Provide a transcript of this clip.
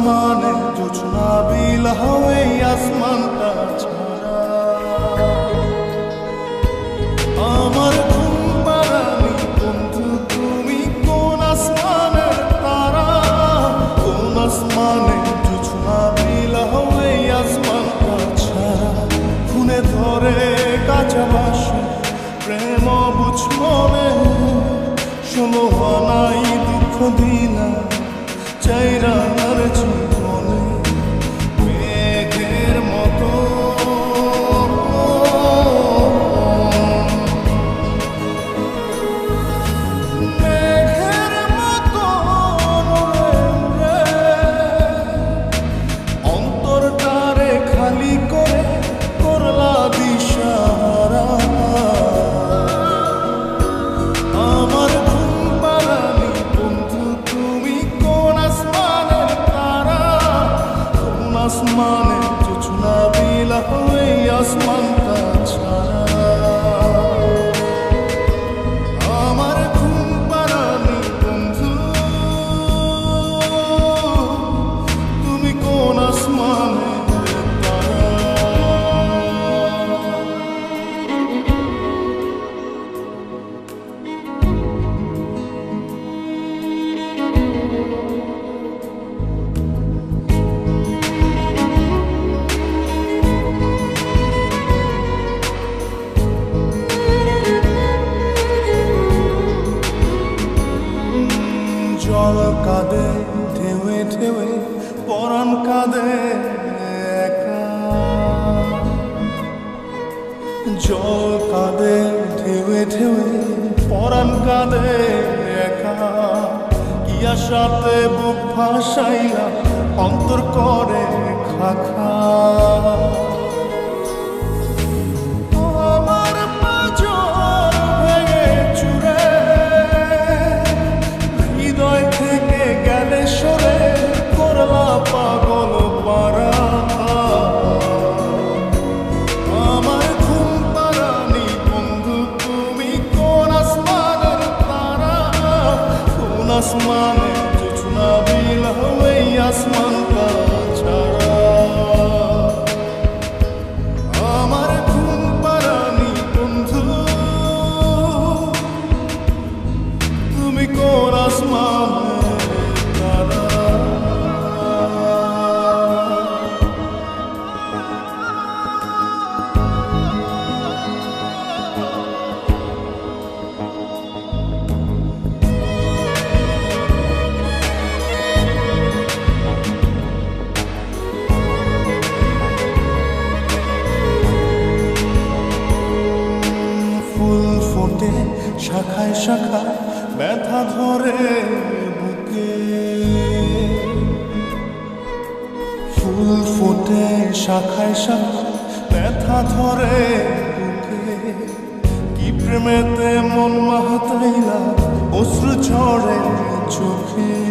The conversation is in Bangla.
আসমানে জোছনা বিলাও এই আসমানটা ছাড়া আমার ঘুম পাড়ানি বন্ধু তুমি কোন আসমানের তারা কোন আসমানে জোছনা বিলাও এই আসমানটা ছাড়া খুনে ধরে কাঁচা বাসে প্রেম বুঝ মনে শোনো নাই দুঃখ দিনা চাইরার জীবনে মেঘের মতো মেঘের মতো অন্তরটারে খালি করে করলা দিশাহারা আমার ঘুম পাড়ানি বন্ধু তুমি কোন আসমানের তারা কোন আসমানে জোছনা বিলাও এই আসমানটা ছাড়া আমার ঘুম পাড়ানি বন্ধু তুমি কোন আসমানের তারা জল কাঁদে ঢেউে ঢেউে পরাণ কাঁদে একা জল কাঁদে ঢেউে ঢেউে পরাণ কাঁদে একা কি আশাতে বুক ভাসাইয়া অন্তর করে খাখা আমার পাঁজর ভেঙে চুরে হৃদয় থেকে গেলে সরে করলা পাগল পারা আমার ঘুম পাড়ানি বন্ধু তুমি কোন আসমানের তারা কোন আসমানে জোছনা বিলাও এই আসমানটা ছাড়া আমার ঘুম পাড়ানি বন্ধু তুমি কোন আসমানের তারা ফুল ফোটে শাখায় শাখায় ব্যথা ধরে বুকে ফুল ফোটে শাখায় শাখায় ব্যথা ধরে বুকে কি প্রেমেতে মন মাহাতাইলা অশ্রু ঝরে চোখে